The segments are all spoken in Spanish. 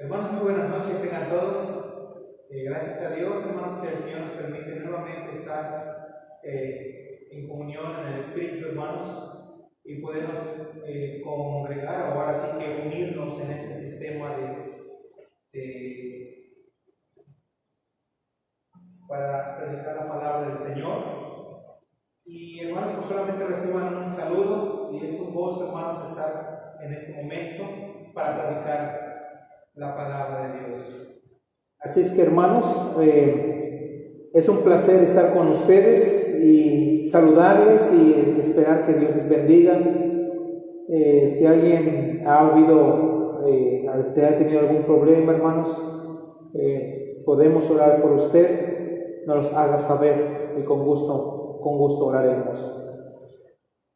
Hermanos, muy buenas noches tengan todos. Gracias a Dios, hermanos, que el Señor nos permite nuevamente estar en comunión en el Espíritu, hermanos, y podemos congregar, o ahora sí que unirnos en este sistema para predicar la palabra del Señor. Y hermanos, pues solamente reciban un saludo, y es un gozo, hermanos, estar en este momento para predicar la palabra de Dios. Así es que, hermanos, es un placer estar con ustedes y saludarles y esperar que Dios les bendiga. Si alguien ha ha tenido algún problema, hermanos, podemos orar por usted, nos los haga saber y con gusto oraremos.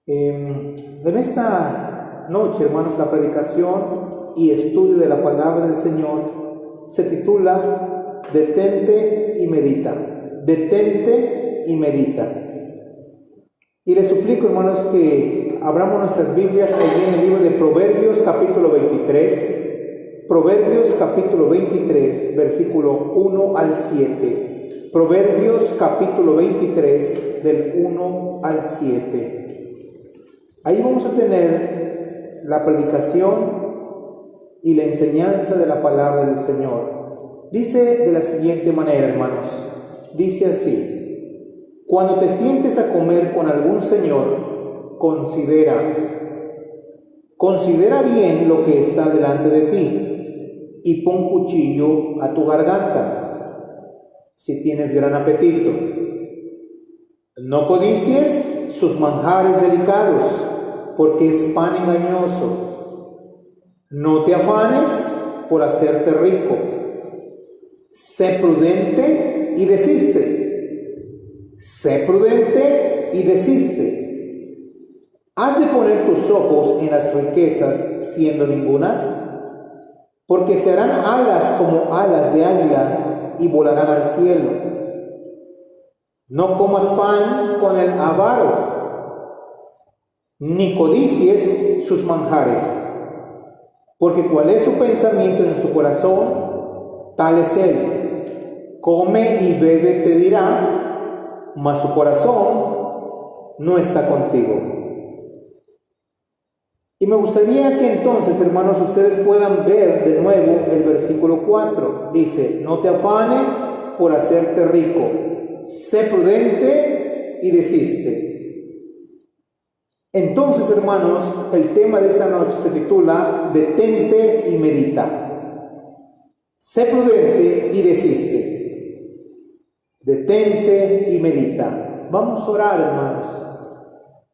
En esta noche, hermanos, la predicación y estudio de la palabra del Señor se titula Detente y medita. Detente y medita. Y les suplico, hermanos, que abramos nuestras Biblias allí en el libro de Proverbios, capítulo 23. Proverbios capítulo 23, versículo 1 al 7. Proverbios capítulo 23, del 1 al 7. Ahí vamos a tener la predicación y la enseñanza de la palabra del Señor. Dice de la siguiente manera, hermanos. Dice así: cuando te sientes a comer con algún señor, considera bien lo que está delante de ti y pon cuchillo a tu garganta si tienes gran apetito. No codicies sus manjares delicados, porque es pan engañoso. No te afanes por hacerte rico. Sé prudente y desiste. Sé prudente y desiste. ¿Has de poner tus ojos en las riquezas siendo ningunas? Porque se harán alas como alas de águila y volarán al cielo. No comas pan con el avaro, ni codicies sus manjares, porque cual es su pensamiento en su corazón, tal es él. Come y bebe, te dirá, mas su corazón no está contigo. Y me gustaría que entonces, hermanos, ustedes puedan ver de nuevo el versículo 4. Dice: no te afanes por hacerte rico, sé prudente y desiste. Entonces, hermanos, el tema de esta noche se titula Detente y medita. Sé prudente y desiste. Detente y medita. Vamos a orar, hermanos.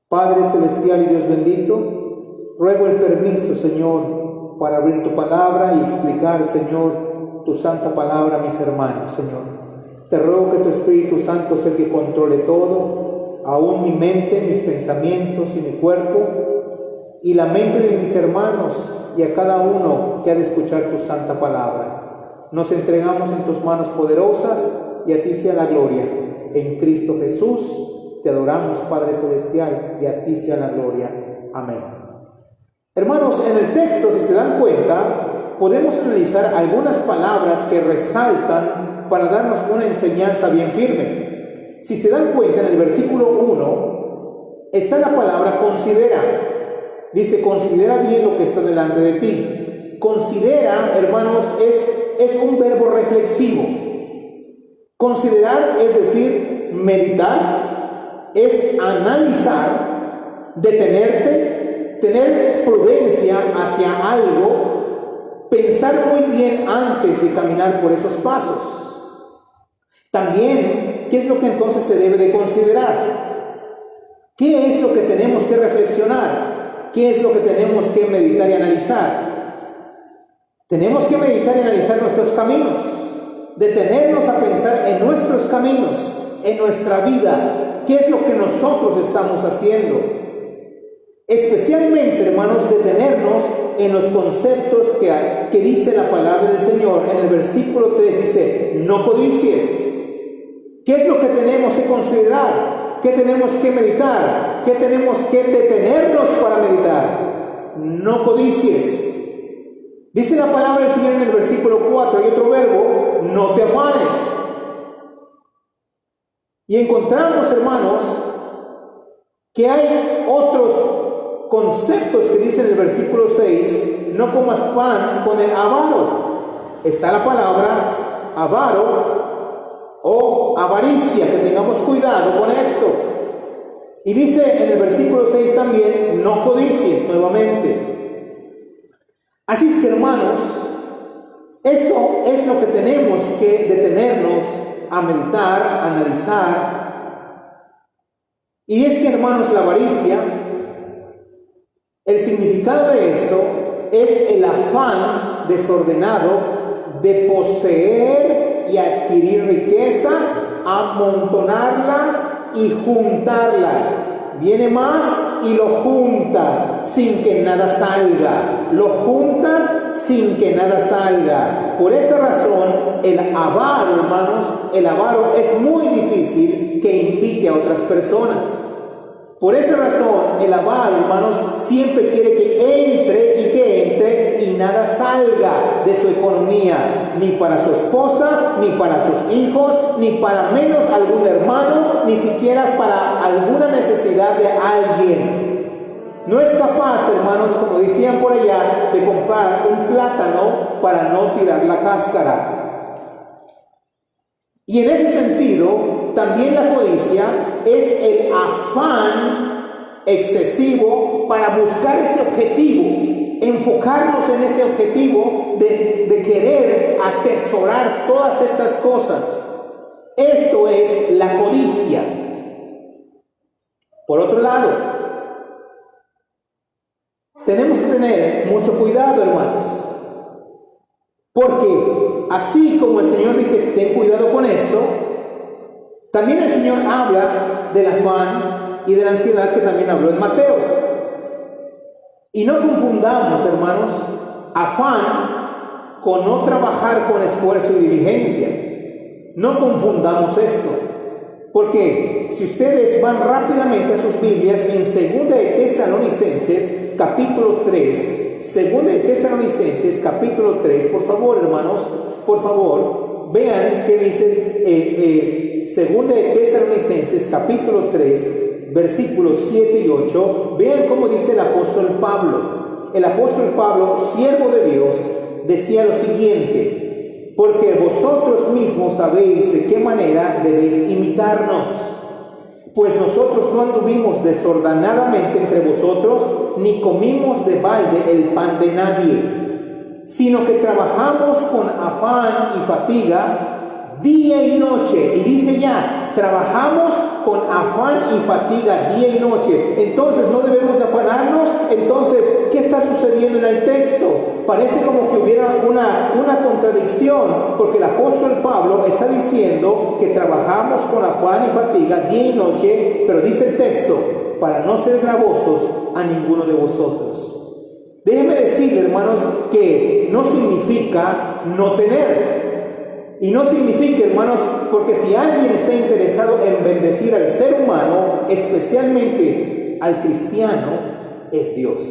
Padre celestial y Dios bendito, ruego el permiso, Señor, para abrir tu palabra y explicar, Señor, tu santa palabra a mis hermanos, Señor. Te ruego que tu Espíritu Santo sea el que controle todo, aún mi mente, mis pensamientos y mi cuerpo, y la mente de mis hermanos, y a cada uno que ha de escuchar tu santa palabra. Nos entregamos en tus manos poderosas, y a ti sea la gloria. En Cristo Jesús te adoramos, Padre celestial, y a ti sea la gloria. Amén. Hermanos, en el texto, si se dan cuenta, podemos analizar algunas palabras que resaltan para darnos una enseñanza bien firme. Si se dan cuenta, en el versículo 1 está la palabra considera. Dice: considera bien lo que está delante de ti. Considera, hermanos, es un verbo reflexivo. Considerar es decir, meditar, es analizar, detenerte, tener prudencia hacia algo, pensar muy bien antes de caminar por esos pasos. También, ¿qué es lo que entonces se debe de considerar? ¿Qué es lo que tenemos que reflexionar? ¿Qué es lo que tenemos que meditar y analizar? Tenemos que meditar y analizar nuestros caminos, detenernos a pensar en nuestros caminos, en nuestra vida, qué es lo que nosotros estamos haciendo. Especialmente, hermanos, detenernos en los conceptos que dice la palabra del Señor. En el versículo 3 dice: no codicies. ¿Qué es lo que tenemos que considerar? ¿Qué tenemos que meditar? ¿Qué tenemos que detenernos para meditar? No codicies. Dice la palabra del Señor en el versículo 4, hay otro verbo: no te afanes. Y encontramos, hermanos, que hay otros conceptos que dice en el versículo 6: no comas pan con el avaro. Está la palabra avaro o avaricia, que tengamos cuidado con esto. Y dice en el versículo 6 también: no codicies, nuevamente. Así es que, hermanos, esto es lo que tenemos que detenernos a meditar, a analizar. Y es que, hermanos, la avaricia, el significado de esto es el afán desordenado de poseer y adquirir riquezas, amontonarlas y juntarlas. Viene más y lo juntas sin que nada salga. Lo juntas sin que nada salga. Por esa razón, el avaro, hermanos, el avaro es muy difícil que invite a otras personas. Por esa razón, el avaro, hermanos, siempre quiere que entre y nada salga de su economía, ni para su esposa, ni para sus hijos, ni para menos algún hermano, ni siquiera para alguna necesidad de alguien. No es capaz, hermanos, como decían por allá, de comprar un plátano para no tirar la cáscara. Y en ese sentido, también la codicia es el afán excesivo para buscar ese objetivo, enfocarnos en ese objetivo de querer atesorar todas estas cosas. Esto es la codicia. Por otro lado, tenemos que tener mucho cuidado, hermanos, porque así como el Señor dice, ten cuidado con esto, también el Señor habla del afán y de la ansiedad que también habló en Mateo. Y no confundamos, hermanos, afán con no trabajar con esfuerzo y diligencia. No confundamos esto. Porque si ustedes van rápidamente a sus Biblias en 2 de Tesalonicenses capítulo 3, 2 de Tesalonicenses capítulo 3, por favor, hermanos, por favor, vean qué dice 2 de Tesalonicenses capítulo 3, versículos 7 y 8. Vean cómo dice el apóstol Pablo. El apóstol Pablo, siervo de Dios, decía lo siguiente: porque vosotros mismos sabéis de qué manera debéis imitarnos, pues nosotros no anduvimos desordenadamente entre vosotros, ni comimos de balde el pan de nadie, sino que trabajamos con afán y fatiga día y noche. Y dice ya, trabajamos con afán y fatiga día y noche. Entonces no debemos de afanarnos. Entonces, ¿qué está sucediendo en el texto? Parece como que hubiera una contradicción, porque el apóstol Pablo está diciendo que trabajamos con afán y fatiga día y noche, pero dice el texto, para no ser gravosos a ninguno de vosotros. Déjenme decirle, hermanos, que no significa no tener. Y no significa, hermanos, porque si alguien está interesado en bendecir al ser humano, especialmente al cristiano, es Dios.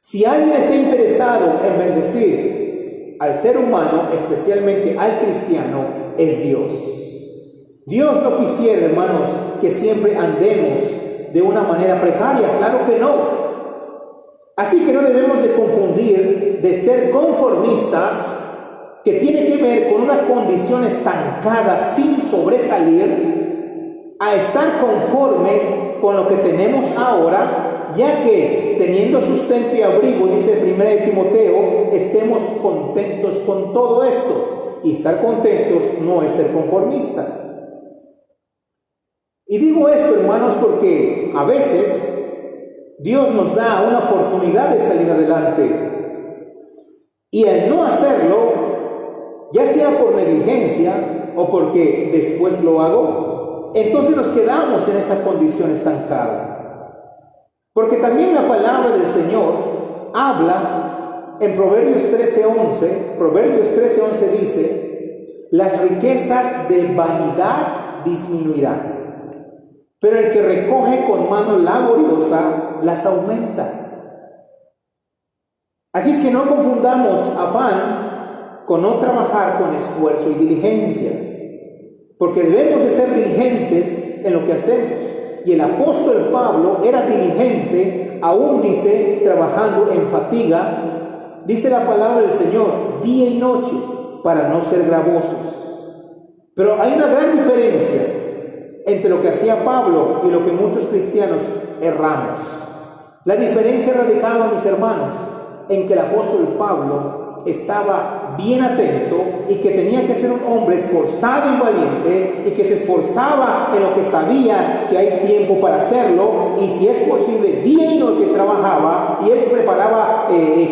Si alguien está interesado en bendecir al ser humano, especialmente al cristiano, es Dios. Dios no quisiera, hermanos, que siempre andemos de una manera precaria. Claro que no. Así que no debemos de confundir de ser conformistas, que tiene que ver con una condición estancada sin sobresalir, a estar conformes con lo que tenemos ahora, ya que teniendo sustento y abrigo, dice 1 Timoteo, estemos contentos con todo esto. Y estar contentos no es ser conformista. Y digo esto, hermanos, porque a veces Dios nos da una oportunidad de salir adelante, y al no hacerlo, ya sea por negligencia o porque después lo hago, entonces nos quedamos en esa condición estancada. Porque también la palabra del Señor habla en Proverbios 13:11 dice, las riquezas de vanidad disminuirán, pero el que recoge con mano laboriosa las aumenta. Así es que no confundamos afán con no trabajar con esfuerzo y diligencia, porque debemos de ser diligentes en lo que hacemos. Y el apóstol Pablo era diligente, aún dice, trabajando en fatiga, dice la palabra del Señor, día y noche, para no ser gravosos. Pero hay una gran diferencia entre lo que hacía Pablo y lo que muchos cristianos erramos. La diferencia radicaba, mis hermanos, en que el apóstol Pablo estaba bien atento y que tenía que ser un hombre esforzado y valiente, y que se esforzaba en lo que sabía que hay tiempo para hacerlo, y si es posible día y noche trabajaba, y él preparaba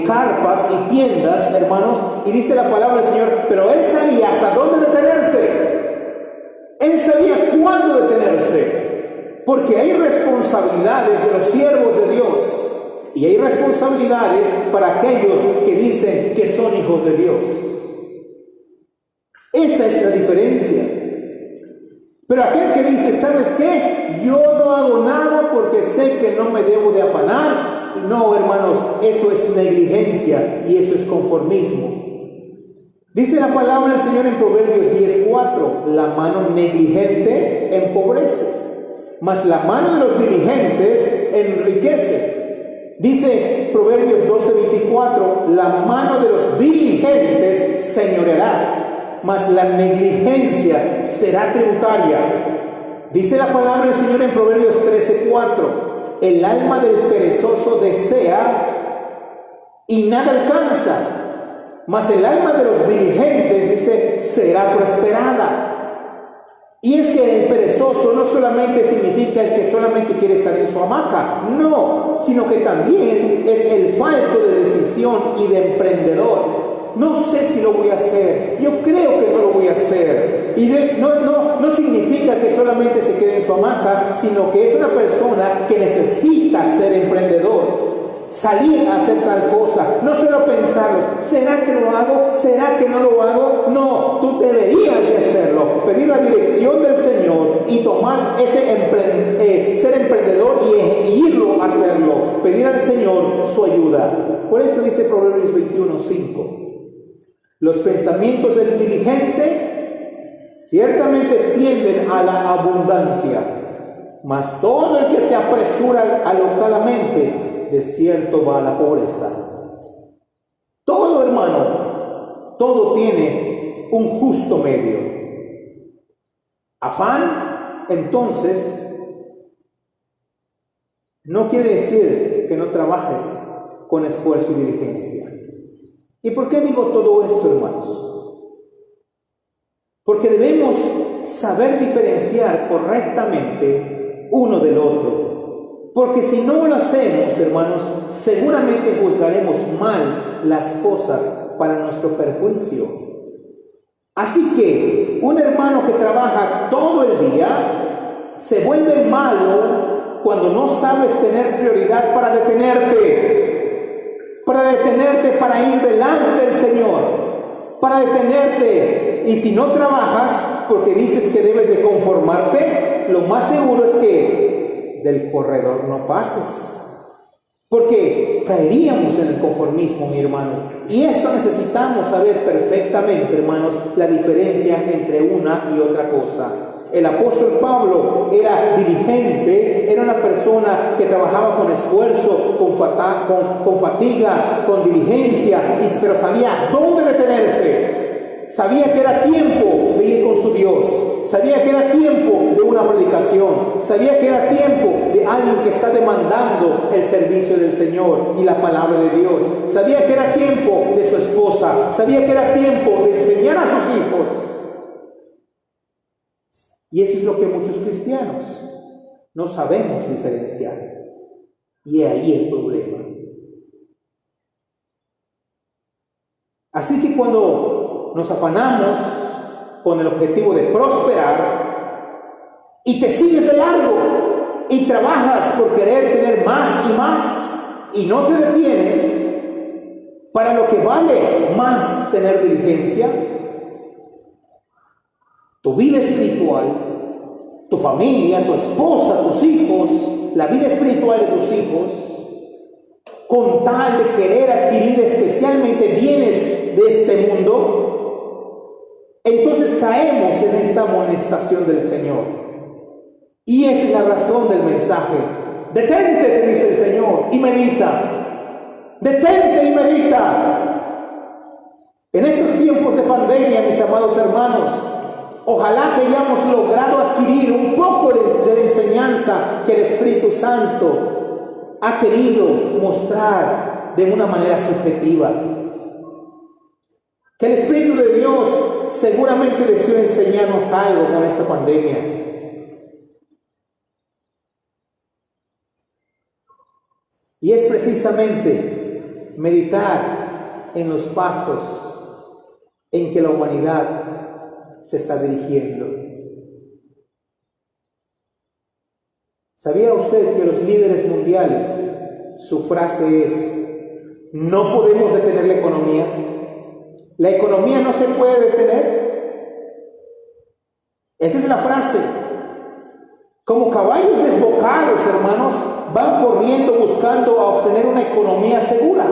carpas y tiendas, hermanos, y dice la palabra del Señor, pero él sabía hasta dónde detenerse, él sabía cuándo detenerse, porque hay responsabilidades de los siervos de Dios. Y hay responsabilidades para aquellos que dicen que son hijos de Dios. Esa es la diferencia. Pero aquel que dice, ¿sabes qué? Yo no hago nada porque sé que no me debo de afanar. Y no, hermanos, eso es negligencia y eso es conformismo. Dice la palabra del Señor en Proverbios 10:4, la mano negligente empobrece, mas la mano de los diligentes enriquece. Dice Proverbios 12:24, la mano de los diligentes señoreará, mas la negligencia será tributaria. Dice la palabra del Señor en Proverbios 13:4, el alma del perezoso desea y nada alcanza, mas el alma de los diligentes, dice, será prosperada. Y es que el perezoso no solamente significa el que solamente quiere estar en su hamaca, no, sino que también es el falto de decisión y de emprendedor. No sé si lo voy a hacer, yo creo que no lo voy a hacer. Y no significa que solamente se quede en su hamaca, sino que es una persona que necesita ser emprendedor. Salir a hacer tal cosa, no solo pensarlos, ¿será que lo hago? ¿Será que no lo hago? No, tú deberías de hacerlo, pedir la dirección del Señor y tomar ser emprendedor y irlo a hacerlo, pedir al Señor su ayuda. Por eso dice Proverbios 21:5, los pensamientos del diligente ciertamente tienden a la abundancia, mas todo el que se apresura alocadamente, de cierto va a la pobreza. Todo, hermano, todo tiene un justo medio. Afán, entonces, no quiere decir que no trabajes con esfuerzo y diligencia. ¿Y por qué digo todo esto, hermanos? Porque debemos saber diferenciar correctamente uno del otro. Porque si no lo hacemos, hermanos, seguramente juzgaremos mal las cosas para nuestro perjuicio. Así que un hermano que trabaja todo el día se vuelve malo cuando no sabes tener prioridad para detenerte para ir delante del Señor, para detenerte. Y si no trabajas porque dices que debes de conformarte, lo más seguro es que del corredor no pases, porque caeríamos en el conformismo, mi hermano. Y esto necesitamos saber perfectamente, hermanos, la diferencia entre una y otra cosa. El apóstol Pablo era diligente, era una persona que trabajaba con esfuerzo, con fatiga, con diligencia, pero sabía dónde detenerse. Sabía que era tiempo de ir con su Dios, sabía que era tiempo de una predicación, sabía que era tiempo de alguien que está demandando el servicio del Señor y la palabra de Dios, sabía que era tiempo de su esposa, sabía que era tiempo de enseñar a sus hijos. Y eso es lo que muchos cristianos no sabemos diferenciar, y ahí el problema. Así que cuando nos afanamos con el objetivo de prosperar y te sigues de largo y trabajas por querer tener más y más y no te detienes para lo que vale más tener diligencia, tu vida espiritual, tu familia, tu esposa, tus hijos, la vida espiritual de tus hijos, con tal de querer adquirir especialmente bienes de este mundo, entonces caemos en esta amonestación del Señor. Y esa es la razón del mensaje. Detente, te dice el Señor, y medita. Detente y medita. En estos tiempos de pandemia, mis amados hermanos, ojalá que hayamos logrado adquirir un poco de la enseñanza que el Espíritu Santo ha querido mostrar de una manera subjetiva. Que el Espíritu de Dios seguramente deseó enseñarnos algo con esta pandemia. Y es precisamente meditar en los pasos en que la humanidad se está dirigiendo. ¿Sabía usted que los líderes mundiales, su frase es: no podemos detener la economía? ¿La economía no se puede detener? Esa es la frase. Como caballos desbocados, hermanos, van corriendo buscando a obtener una economía segura,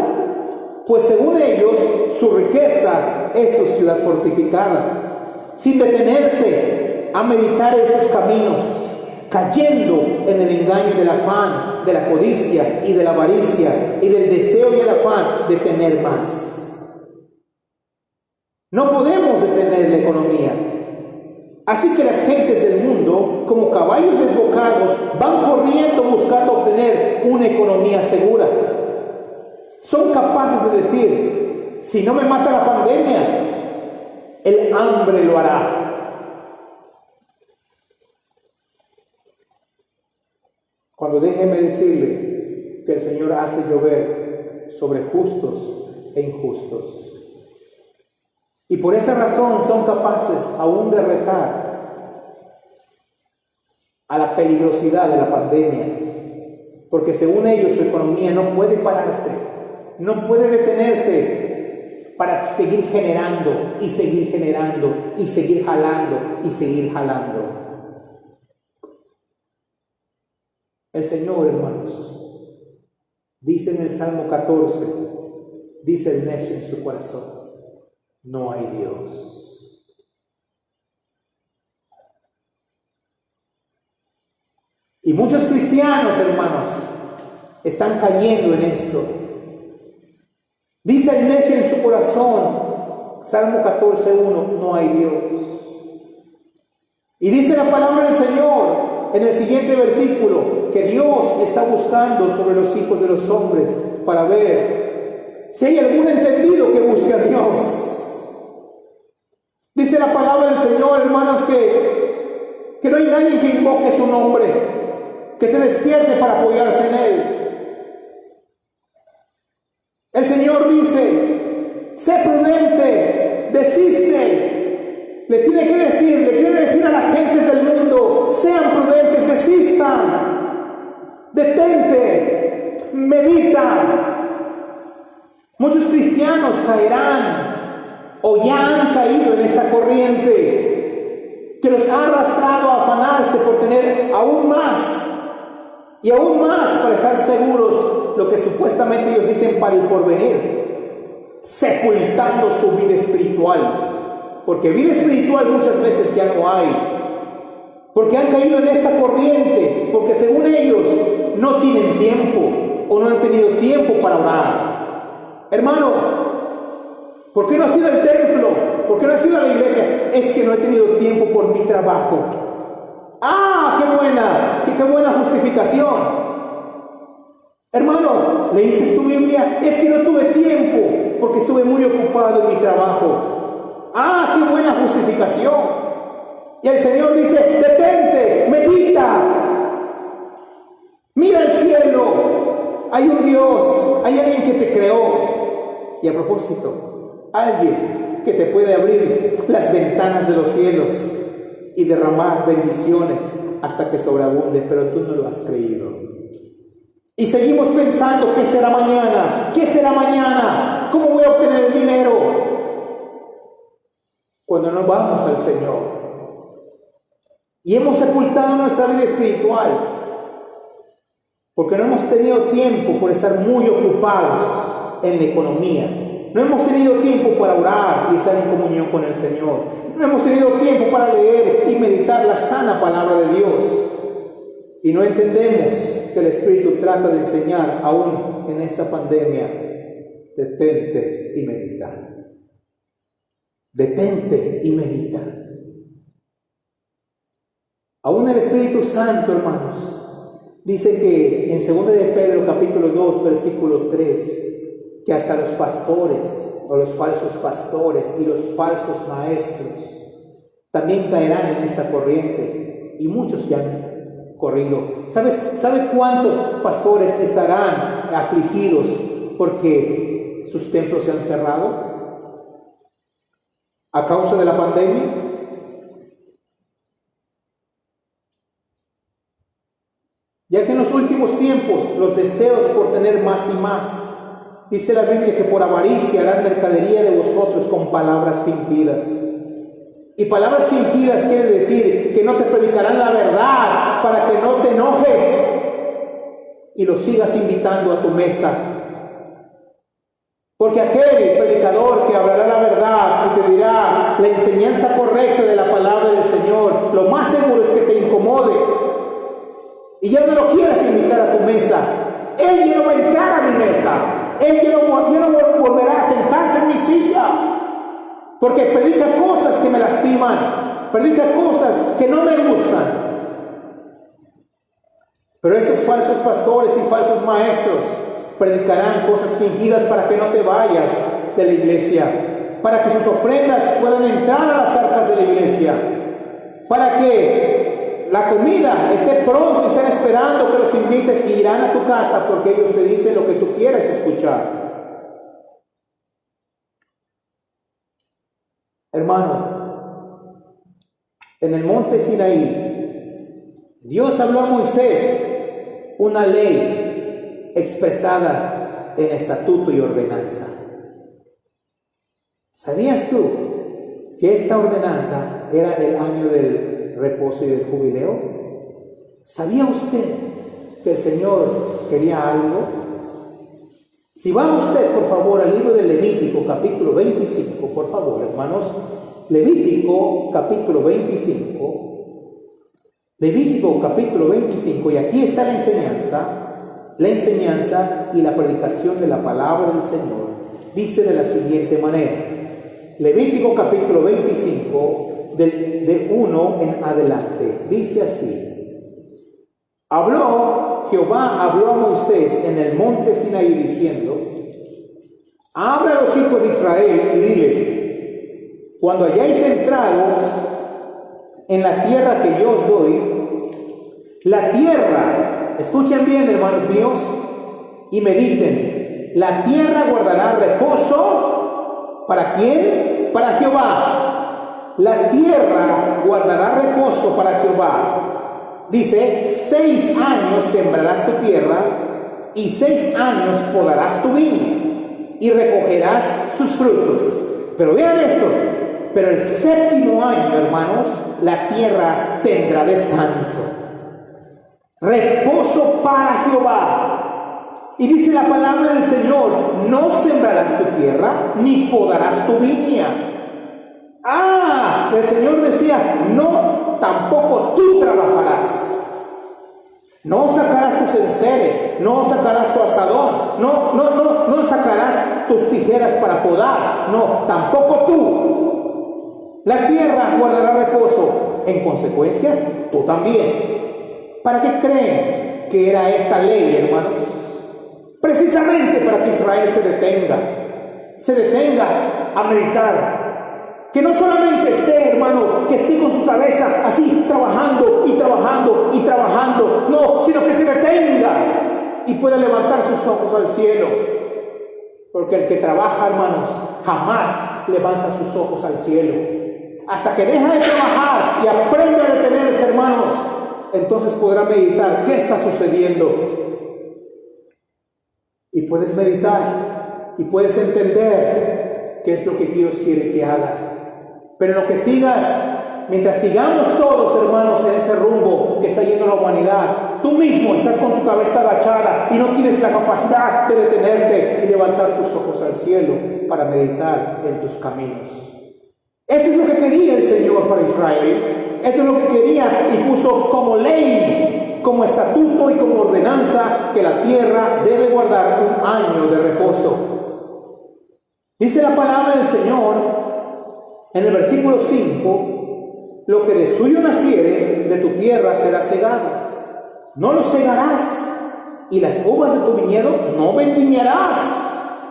pues según ellos, su riqueza es su ciudad fortificada, sin detenerse a meditar esos caminos, cayendo en el engaño del afán, de la codicia y de la avaricia y del deseo y el afán de tener más. No podemos detener la economía. Así que las gentes del mundo, como caballos desbocados, van corriendo buscando obtener una economía segura. Son capaces de decir: si no me mata la pandemia, el hambre lo hará. Cuando déjeme decirle que el Señor hace llover sobre justos e injustos. Y por esa razón son capaces aún de retar a la peligrosidad de la pandemia. Porque según ellos su economía no puede pararse, no puede detenerse para seguir generando y seguir generando y seguir jalando y seguir jalando. El Señor, hermanos, dice en el Salmo 14, dice el necio en su corazón: no hay Dios. Y muchos cristianos, hermanos, están cayendo en esto. Dice el necio en su corazón, Salmo 14:1, no hay Dios. Y dice la palabra del Señor en el siguiente versículo que Dios está buscando sobre los hijos de los hombres para ver si hay algún entendido que busque a Dios. Dice la palabra del Señor, hermanos, que no hay nadie que invoque su nombre, que se despierte para apoyarse en Él. El Señor dice: sé prudente, desiste. Le quiere decir a las gentes del mundo: sean prudentes, desistan, detente, medita. Muchos cristianos caerán o ya han caído en esta corriente que los ha arrastrado a afanarse por tener aún más y aún más para estar seguros, lo que supuestamente ellos dicen para el porvenir, sepultando su vida espiritual, porque vida espiritual muchas veces ya no hay, porque han caído en esta corriente, porque según ellos no tienen tiempo o no han tenido tiempo para orar. Hermano, ¿por qué no has ido al templo? ¿Por qué no has ido a la iglesia? Es que no he tenido tiempo por mi trabajo. ¡Ah, qué buena justificación! Hermano, ¿leíste tu Biblia? Es que no tuve tiempo porque estuve muy ocupado en mi trabajo. ¡Ah, qué buena justificación! Y el Señor dice: detente, medita, mira el cielo, hay un Dios, hay alguien que te creó. Y a propósito, alguien que te puede abrir las ventanas de los cielos y derramar bendiciones hasta que sobreabunde, pero tú no lo has creído. Y seguimos pensando: ¿qué será mañana? ¿Qué será mañana? ¿Cómo voy a obtener el dinero? Cuando no vamos al Señor y hemos sepultado nuestra vida espiritual porque no hemos tenido tiempo por estar muy ocupados en la economía. No hemos tenido tiempo para orar y estar en comunión con el Señor. No hemos tenido tiempo para leer y meditar la sana palabra de Dios. Y no entendemos que el Espíritu trata de enseñar aún en esta pandemia: detente y medita. Detente y medita. Aún el Espíritu Santo, hermanos, dice que en 2 de Pedro capítulo 2 versículo 3, que hasta los pastores o los falsos pastores y los falsos maestros también caerán en esta corriente, y muchos ya han corrido. ¿Sabe cuántos pastores estarán afligidos porque sus templos se han cerrado a causa de la pandemia? Ya que en los últimos tiempos los deseos por tener más y más, dice la Biblia que por avaricia harán mercadería de vosotros con palabras fingidas. Y palabras fingidas quiere decir que no te predicarán la verdad para que no te enojes y los sigas invitando a tu mesa. Porque aquel predicador que hablará la verdad y te dirá la enseñanza correcta de la palabra del Señor, lo más seguro es que te incomode y ya no lo quieras invitar a tu mesa. Él ya no va a entrar a mi mesa. Él ya no volverá a sentarse en mi silla. Porque predica cosas que me lastiman, predica cosas que no me gustan. Pero estos falsos pastores y falsos maestros predicarán cosas fingidas para que no te vayas de la iglesia, para que sus ofrendas puedan entrar a las arcas de la iglesia, para que la comida esté pronto y estén esperando que los invites y irán a tu casa porque ellos te dicen lo que tú quieres escuchar. Hermano, en el monte Sinaí, Dios habló a Moisés una ley expresada en estatuto y ordenanza. ¿Sabías tú que esta ordenanza era el año del reposo y del jubileo? ¿Sabía usted que el Señor quería algo? Si va usted, por favor, al libro de Levítico, capítulo 25, por favor, hermanos. Levítico, capítulo 25. Levítico, capítulo 25, y aquí está la enseñanza y la predicación de la palabra del Señor. Dice de la siguiente manera. Levítico, capítulo 25, del 1 en adelante. Dice así. Jehová habló a Moisés en el monte Sinaí diciendo: habla a los hijos de Israel y diles: cuando hayáis entrado en la tierra que yo os doy, la tierra, escuchen bien, hermanos míos, y mediten, la tierra guardará reposo. ¿Para quién? Para Jehová. La tierra guardará reposo para Jehová. Dice: 6 años sembrarás tu tierra y 6 años podarás tu viña y recogerás sus frutos. Pero vean esto: pero el 7º año, hermanos, la tierra tendrá descanso, reposo para Jehová. Y dice la palabra del Señor: no sembrarás tu tierra ni podarás tu viña. El Señor decía: no, tampoco tú trabajarás. No sacarás tus enseres, no sacarás tu asadón, no sacarás tus tijeras para podar, no, tampoco tú. La tierra guardará reposo, en consecuencia, tú también. ¿Para qué creen que era esta ley, hermanos? Precisamente para que Israel se detenga a meditar. Que no solamente esté, hermano, que esté con su cabeza así, trabajando y trabajando y trabajando, no, sino que se detenga y pueda levantar sus ojos al cielo. Porque el que trabaja, hermanos, jamás levanta sus ojos al cielo. Hasta que deja de trabajar y aprenda a detenerse, hermanos, entonces podrá meditar qué está sucediendo. Y puedes meditar y puedes entender qué es lo que Dios quiere que hagas. Pero lo que mientras sigamos todos, hermanos, en ese rumbo que está yendo la humanidad, tú mismo estás con tu cabeza agachada y no tienes la capacidad de detenerte y levantar tus ojos al cielo para meditar en tus caminos. Esto es lo que quería el Señor para Israel. Esto es lo que quería y puso como ley, como estatuto y como ordenanza que la tierra debe guardar un año de reposo. Dice la palabra del Señor en el versículo 5: lo que de suyo naciere de tu tierra será cegado, no lo cegarás, y las uvas de tu viñedo no vendimiarás.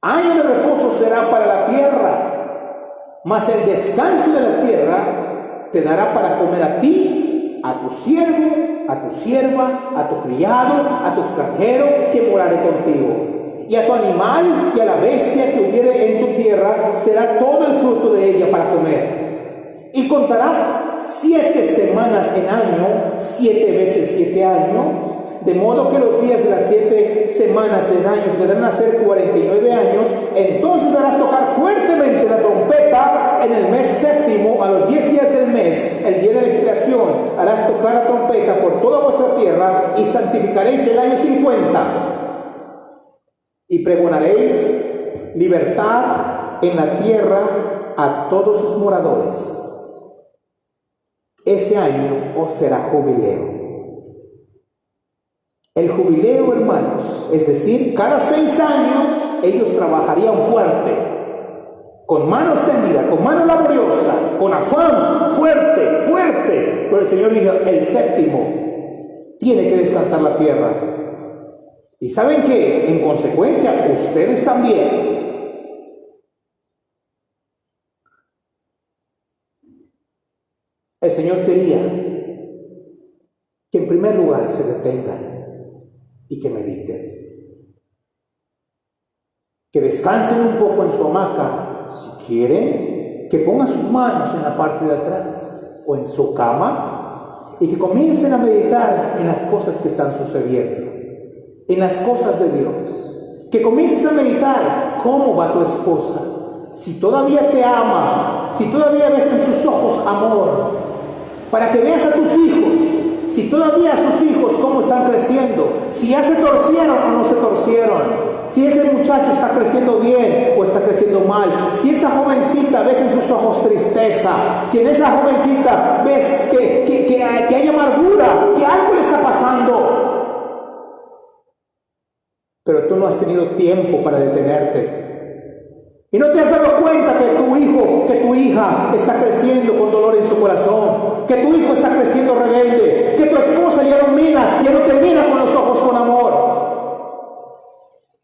Año de reposo será para la tierra, mas el descanso de la tierra te dará para comer a ti, a tu siervo, a tu sierva, a tu criado, a tu extranjero que morare contigo. Y a tu animal y a la bestia que hubiere en tu tierra será todo el fruto de ella para comer. Y contarás 7 semanas en año, 7 veces 7 años, de modo que los días de las 7 semanas del año vendrán a ser 49 años. Entonces harás tocar fuertemente la trompeta en el mes 7 a los 10 días del mes, el día de la expiación, harás tocar la trompeta por toda vuestra tierra y santificaréis el año 50 y pregonaréis libertad en la tierra a todos sus moradores. Ese año os será jubileo. El jubileo, hermanos, es decir, cada 6 años ellos trabajarían fuerte, con mano extendida, con mano laboriosa, con afán, fuerte, fuerte. Pero el Señor dijo, el séptimo tiene que descansar la tierra. Y ¿saben qué? En consecuencia, ustedes también. El Señor quería que en primer lugar se detengan y que mediten, que descansen un poco en su hamaca, si quieren, que pongan sus manos en la parte de atrás o en su cama y que comiencen a meditar en las cosas que están sucediendo, en las cosas de Dios, que comiences a meditar cómo va tu esposa, si todavía te ama, si todavía ves en sus ojos amor, para que veas a tus hijos, si todavía sus hijos cómo están creciendo, si ya se torcieron o no se torcieron, si ese muchacho está creciendo bien o está creciendo mal, si esa jovencita ves en sus ojos tristeza, si en esa jovencita ves que hay amargura, que algo le está pasando, pero tú no has tenido tiempo para detenerte. Y no te has dado cuenta que tu hijo, que tu hija está creciendo con dolor en su corazón, que tu hijo está creciendo rebelde, que tu esposa ya no te mira con los ojos con amor,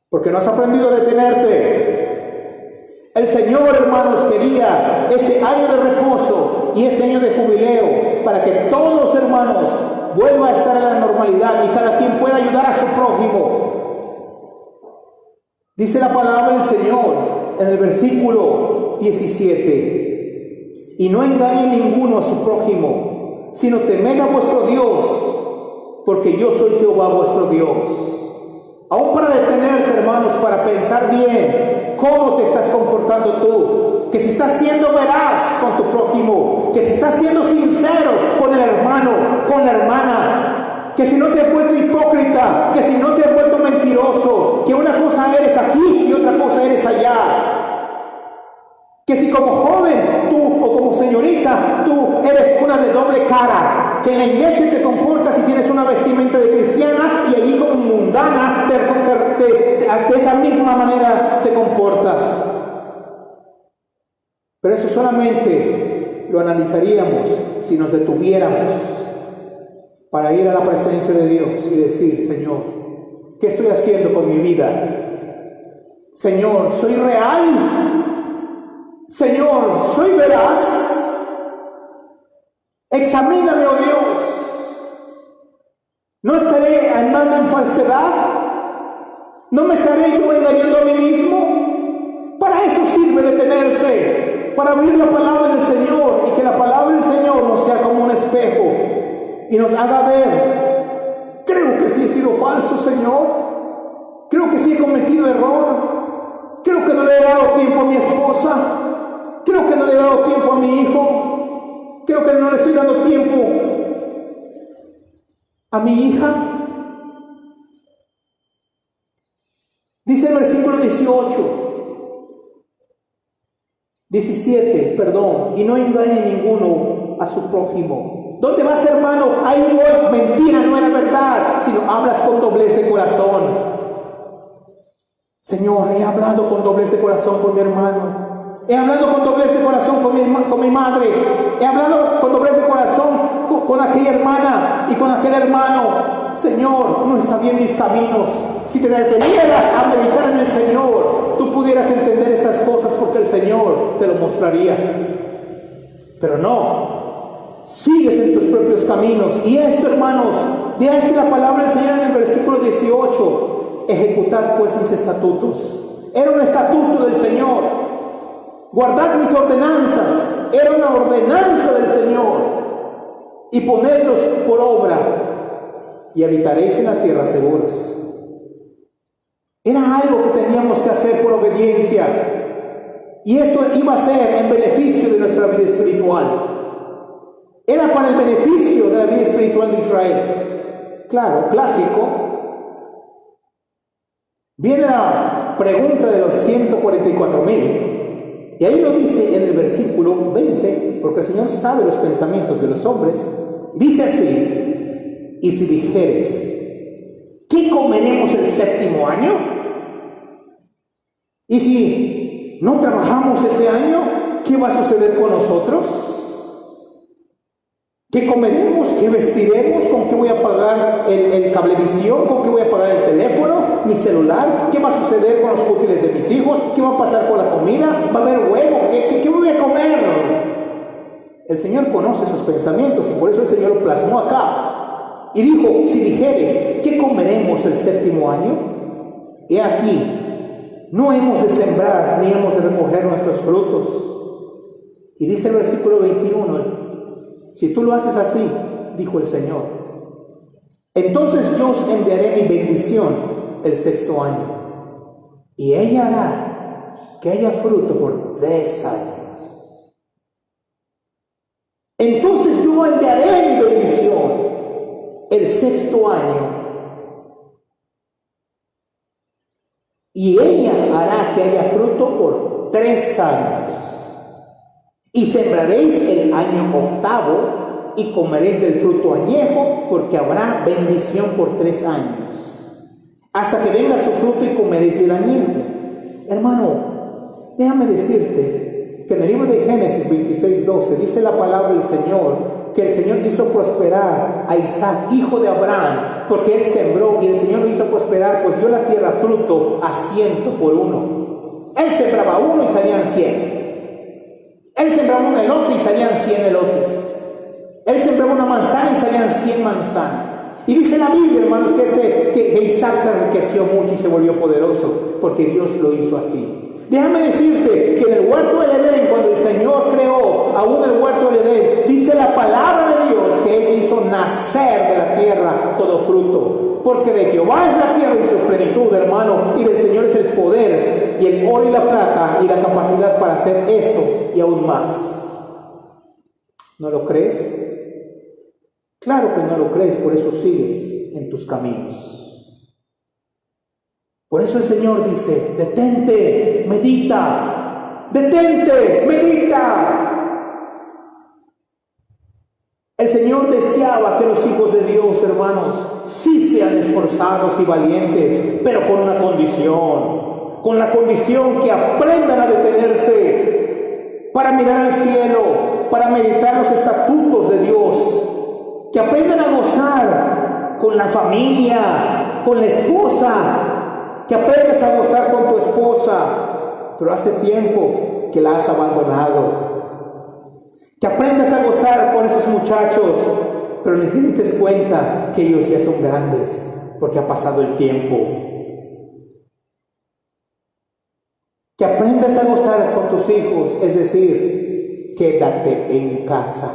porque no has aprendido a detenerte. El Señor, hermanos, quería ese año de reposo y ese año de jubileo para que todos, hermanos, vuelvan a estar en la normalidad y cada quien pueda ayudar a su prójimo. Dice la palabra del Señor en el versículo 17: y no engañe ninguno a su prójimo, sino temed a vuestro Dios, porque yo soy Jehová vuestro Dios. Aún para detenerte, hermanos, para pensar bien cómo te estás comportando tú, que si estás siendo veraz con tu prójimo, que si estás siendo sincero con el hermano, con la hermana, que si no te has vuelto hipócrita, que si no te has vuelto mentiroso, que una cosa eres aquí y otra cosa eres allá. Que si como joven tú o como señorita tú eres una de doble cara, que en la iglesia te comportas y tienes una vestimenta de cristiana y allí como mundana de esa misma manera te comportas. Pero eso solamente lo analizaríamos si nos detuviéramos para ir a la presencia de Dios y decir: Señor, ¿qué estoy haciendo con mi vida? Señor, ¿soy real? Señor, ¿soy veraz? Examíname, oh Dios. ¿No estaré andando en falsedad? ¿No me estaré yo engañando a mí mismo? Para eso sirve detenerse, para abrir la palabra del Señor y que la palabra del Señor nos sea como un espejo y nos haga ver: creo que sí he sido falso, Señor. Creo que sí he cometido error. Creo que no le he dado tiempo a mi esposa. Creo que no le he dado tiempo a mi hijo. Creo que no le estoy dando tiempo a mi hija. Dice el versículo 17, y no engañe ninguno a su prójimo. ¿Dónde vas, hermano? Ahí voy. Mentira, no era verdad, sino hablas con doblez de corazón. Señor, he hablado con doblez de corazón con mi hermano. He hablado con doblez de corazón con mi madre. He hablado con doblez de corazón con aquella hermana y con aquel hermano. Señor, no está bien mis caminos. Si te detenieras a meditar en el Señor, tú pudieras entender estas cosas, porque el Señor te lo mostraría. Pero no, sigues en tus propios caminos. Y esto, hermanos, dice la palabra del Señor en el versículo 18: ejecutad pues mis estatutos. Era un estatuto del Señor. Guardad mis ordenanzas. Era una ordenanza del Señor. Y ponedlos por obra, y habitaréis en la tierra seguros. Era algo que teníamos que hacer por obediencia. Y esto iba a ser en beneficio de nuestra vida espiritual. Era para el beneficio de la vida espiritual de Israel. Claro, clásico. Viene la pregunta de los 144,000. Y ahí lo dice en el versículo 20, porque el Señor sabe los pensamientos de los hombres. Dice así: y si dijeres, ¿qué comeremos el séptimo año? Y si no trabajamos ese año, ¿qué va a suceder con nosotros? ¿Qué comeremos? ¿Qué vestiremos? ¿Con qué voy a pagar el cablevisión? ¿Con qué voy a pagar el teléfono? ¿Mi celular? ¿Qué va a suceder con los útiles de mis hijos? ¿Qué va a pasar con la comida? ¿Va a haber huevo? ¿Qué voy a comer? El Señor conoce sus pensamientos y por eso el Señor lo plasmó acá. Y dijo: si dijeres, ¿qué comeremos el séptimo año? He aquí, no hemos de sembrar ni hemos de recoger nuestros frutos. Y dice el versículo 21, si tú lo haces así, dijo el Señor, entonces yo os enviaré mi bendición el sexto año, y ella hará que haya fruto por 3 años. Entonces yo enviaré mi bendición el sexto año, y ella hará que haya fruto por 3 años. Y sembraréis el año octavo y comeréis del fruto añejo, porque habrá bendición por 3 años, hasta que venga su fruto y comeréis del añejo. Hermano, déjame decirte que en el libro de Génesis 26:12 dice la palabra del Señor que el Señor hizo prosperar a Isaac, hijo de Abraham, porque él sembró y el Señor lo hizo prosperar, pues dio la tierra fruto a 100 por 1. Él sembraba 1 y salían 100. Él sembraba un elote y salían 100 elotes. Él sembraba una manzana y salían 100 manzanas. Y dice la Biblia, hermanos, que Isaac se enriqueció mucho y se volvió poderoso, porque Dios lo hizo así. Déjame decirte que en el huerto del Edén, cuando el Señor creó aún el huerto del Edén, dice la palabra de Dios que Él hizo nacer de la tierra todo fruto. Porque de Jehová es la tierra y su plenitud, hermano, y del Señor es el poder y el oro y la plata y la capacidad para hacer eso y aún más. ¿No lo crees? Claro que no lo crees, por eso sigues en tus caminos. Por eso el Señor dice: detente, medita, detente, medita. El Señor deseaba que los hijos de Dios, hermanos, sí sean esforzados y valientes, pero con una condición, con la condición que aprendan a detenerse para mirar al cielo, para meditar los estatutos de Dios, que aprendan a gozar con la familia, con la esposa, que aprendas a gozar con tu esposa, pero hace tiempo que la has abandonado. Que aprendas a gozar con esos muchachos, pero ni te des cuenta que ellos ya son grandes, porque ha pasado el tiempo. Que aprendas a gozar con tus hijos, es decir, quédate en casa.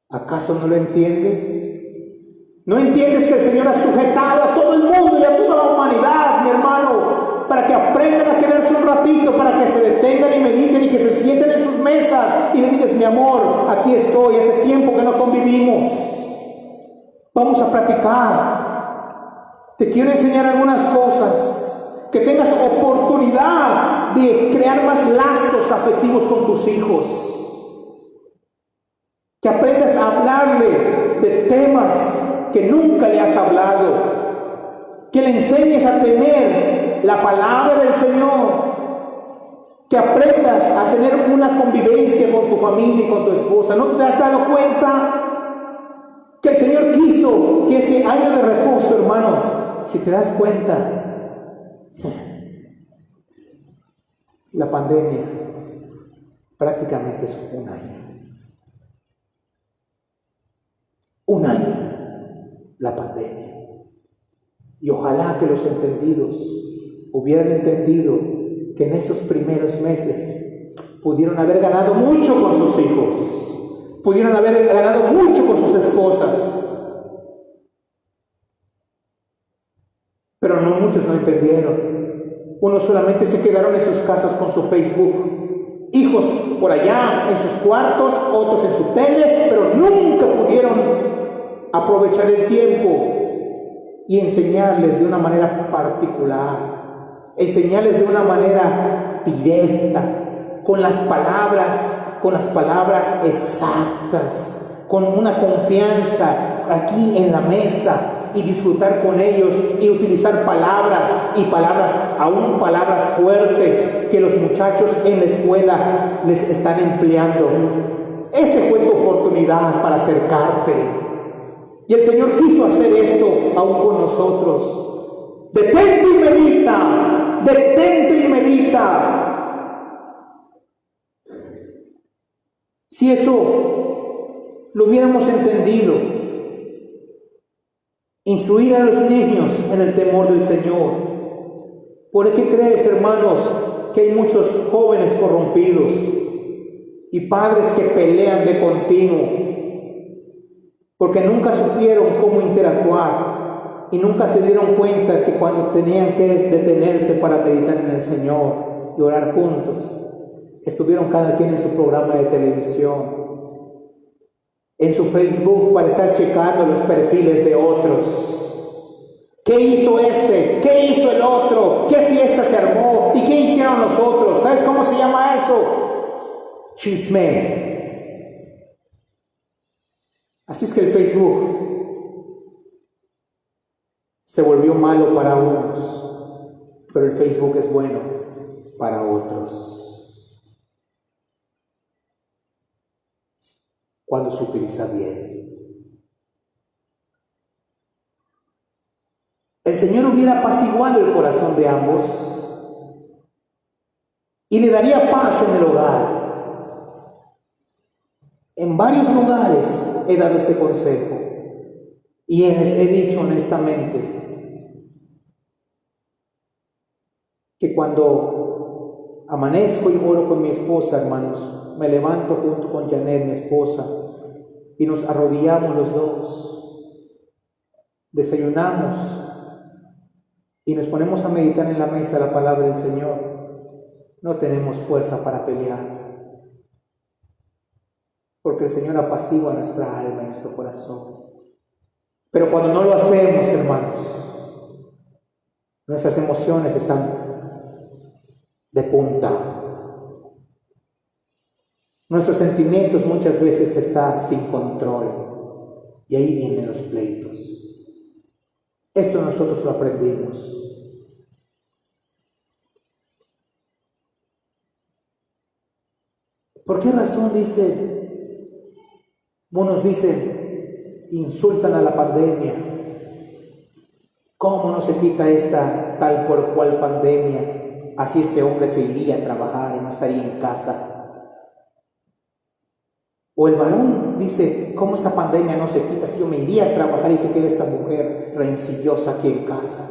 ¿Acaso no lo entiendes? ¿No entiendes que el Señor ha sujetado a todo el mundo y a toda la humanidad, mi hermano, para que aprendan a quedarse un ratito, para que se detengan y mediten y que se sienten en sus mesas y le digas: mi amor, aquí estoy, hace tiempo que no convivimos, vamos a platicar, te quiero enseñar algunas cosas, que tengas oportunidad de crear más lazos afectivos con tus hijos, que aprendas a hablarle de temas que nunca le has hablado, que le enseñes a temer la palabra del Señor, que aprendas a tener una convivencia con tu familia y con tu esposa. ¿No te has dado cuenta que el Señor quiso que ese año de reposo, hermanos, si te das cuenta, la pandemia prácticamente es un año? Un año la pandemia. Y ojalá que los entendidos hubieran entendido que en esos primeros meses pudieron haber ganado mucho con sus hijos, pudieron haber ganado mucho con sus esposas, pero muchos no entendieron. Unos solamente se quedaron en sus casas con su Facebook. Hijos por allá en sus cuartos, otros en su tele, pero nunca pudieron aprovechar el tiempo y enseñarles de una manera particular, enseñarles de una manera directa, con las palabras exactas, con una confianza aquí en la mesa, y disfrutar con ellos y utilizar palabras aún palabras fuertes que los muchachos en la escuela les están empleando. Esa fue tu oportunidad para acercarte. Y el Señor quiso hacer esto aún con nosotros. Detente y medita, detente y medita. Si eso lo hubiéramos entendido, instruir a los niños en el temor del Señor. ¿Por qué crees, hermanos, que hay muchos jóvenes corrompidos y padres que pelean de continuo? Porque nunca supieron cómo interactuar y nunca se dieron cuenta que cuando tenían que detenerse para meditar en el Señor y orar juntos, estuvieron cada quien en su programa de televisión, en su Facebook, para estar checando los perfiles de otros. ¿Qué hizo este? ¿Qué hizo el otro? ¿Qué fiesta se armó? ¿Y qué hicieron los otros? ¿Sabes cómo se llama eso? Chisme. Así es que el Facebook se volvió malo para unos, pero el Facebook es bueno para otros, cuando se utiliza bien. El Señor hubiera apaciguado el corazón de ambos y le daría paz en el hogar. En varios lugares he dado este consejo y les he dicho honestamente que cuando amanezco y oro con mi esposa, hermanos, me levanto junto con Janet, mi esposa, y nos arrodillamos los dos, desayunamos y nos ponemos a meditar en la mesa la palabra del Señor. No tenemos fuerza para pelear, porque el Señor apacigua nuestra alma y nuestro corazón. Pero cuando no lo hacemos, hermanos, nuestras emociones están de punta. Nuestros sentimientos muchas veces están sin control y ahí vienen los pleitos. Esto nosotros lo aprendimos. ¿Por qué razón unos dicen, insultan a la pandemia? ¿Cómo no se quita esta tal por cual pandemia? Así este hombre se iría a trabajar y no estaría en casa. O el varón dice, ¿cómo esta pandemia no se quita si yo me iría a trabajar y se queda esta mujer rencillosa aquí en casa?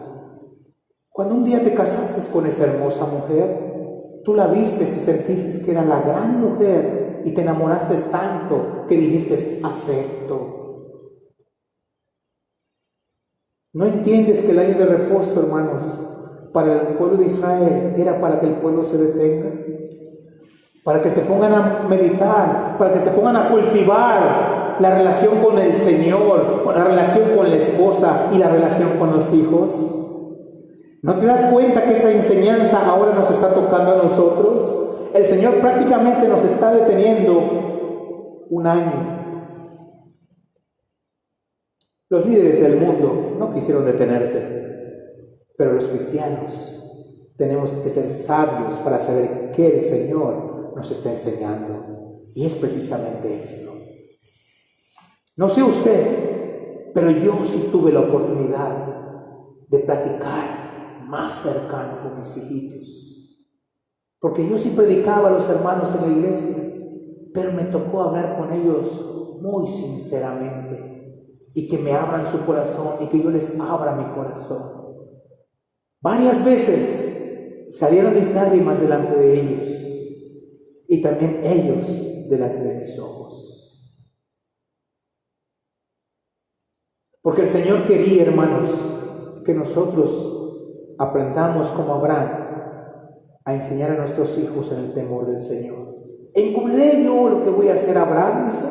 Cuando un día te casaste con esa hermosa mujer, tú la viste y sentiste que era la gran mujer y te enamoraste tanto que dijiste, acepto. ¿No entiendes que el año de reposo, hermanos, para el pueblo de Israel era para que el pueblo se detenga? Para que se pongan a meditar, para que se pongan a cultivar la relación con el Señor, la relación con la esposa y la relación con los hijos. ¿No te das cuenta que esa enseñanza ahora nos está tocando a nosotros? El Señor prácticamente nos está deteniendo un año. Los líderes del mundo no quisieron detenerse, pero los cristianos tenemos que ser sabios para saber qué el Señor nos está enseñando, y es precisamente esto. No sé usted, pero yo sí tuve la oportunidad de platicar más cercano con mis hijitos, porque yo sí predicaba a los hermanos en la iglesia, pero me tocó hablar con ellos muy sinceramente y que me abran su corazón y que yo les abra mi corazón. Varias veces salieron mis lágrimas delante de ellos y también ellos delante de mis ojos. Porque el Señor quería, hermanos, que nosotros aprendamos como Abraham a enseñar a nuestros hijos en el temor del Señor. ¿Encubriré yo lo que voy a hacer a Abraham? Dice,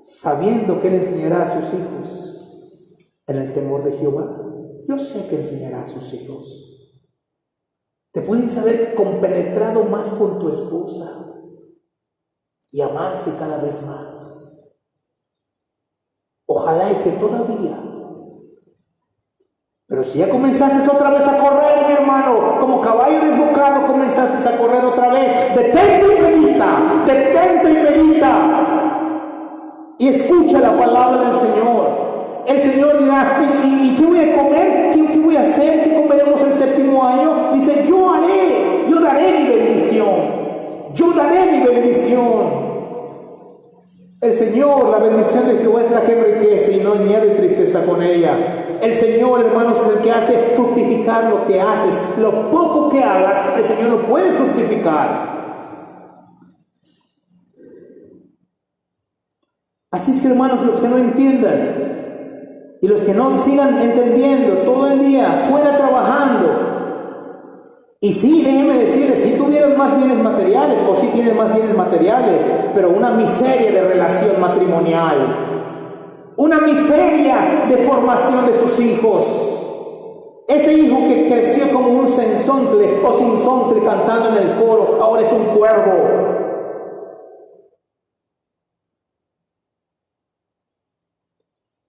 sabiendo que él enseñará a sus hijos en el temor de Jehová. Yo sé que enseñará a sus hijos. Te puedes haber compenetrado más con tu esposa y amarse cada vez más. Ojalá y que todavía. Pero si ya comenzaste otra vez a correr, mi hermano, como caballo desbocado, comenzaste a correr otra vez, detente y medita, detente y medita. Y escucha la palabra del Señor. El Señor dirá, ¿y qué voy a comer? ¿Qué voy a hacer? ¿Qué comeremos el séptimo año? Dice, yo daré mi bendición. Yo daré mi bendición. El Señor, la bendición de Jehová es la que enriquece y no añade tristeza con ella. El Señor, hermanos, es el que hace fructificar lo que haces. Lo poco que hagas, el Señor lo puede fructificar. Así es que, hermanos, los que no entiendan y los que no sigan entendiendo todo el día fuera trabajando, y sí, déjeme decirles, si tuvieran más bienes materiales, o si tienen más bienes materiales, pero una miseria de relación matrimonial, una miseria de formación de sus hijos. Ese hijo que creció como un sensontle o sinsontle cantando en el coro, ahora es un cuervo.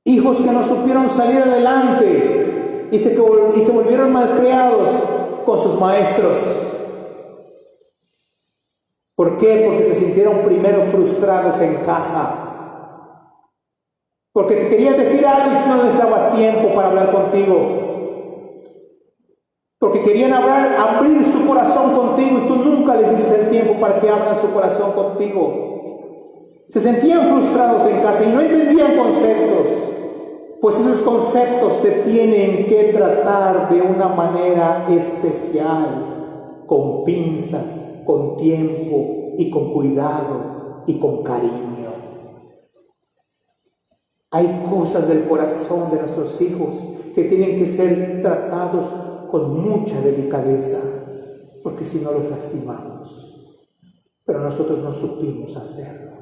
Hijos que no supieron salir adelante y se volvieron malcriados con sus maestros. ¿Por qué? Porque se sintieron primero frustrados en casa. Porque te querían decir algo y no les dabas tiempo para hablar contigo. Porque querían abrir su corazón contigo y tú nunca les dices el tiempo para que abran su corazón contigo. Se sentían frustrados en casa y no entendían conceptos. Pues esos conceptos se tienen que tratar de una manera especial, con pinzas, con tiempo y con cuidado y con cariño. Hay cosas del corazón de nuestros hijos que tienen que ser tratados con mucha delicadeza, porque si no los lastimamos. Pero nosotros no supimos hacerlo.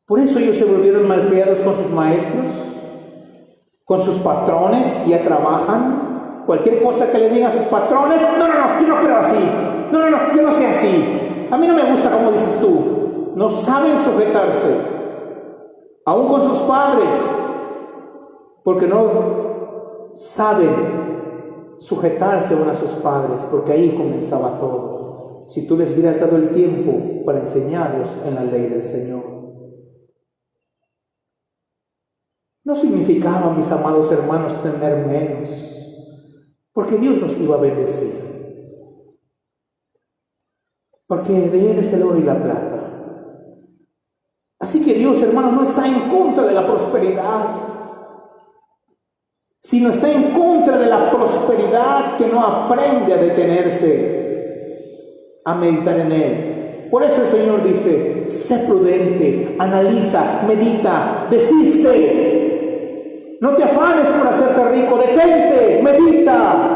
Por eso ellos se volvieron malcriados con sus maestros, con sus patrones, ya trabajan. Cualquier cosa que le digan a sus patrones, no, yo no creo así. No, yo no sé así. A mí no me gusta como dices tú. No saben sujetarse, aún con sus padres, porque no saben sujetarse aún a sus padres, porque ahí comenzaba todo. Si tú les hubieras dado el tiempo para enseñarlos en la ley del Señor. No significaba, mis amados hermanos, tener menos, porque Dios nos iba a bendecir. Porque de Él es el oro y la plata. Así que Dios, hermanos, no está en contra de la prosperidad, sino está en contra de la prosperidad que no aprende a detenerse, a meditar en Él. Por eso el Señor dice, sé prudente, analiza, medita, desiste. No te afanes por hacerte rico, detente, medita.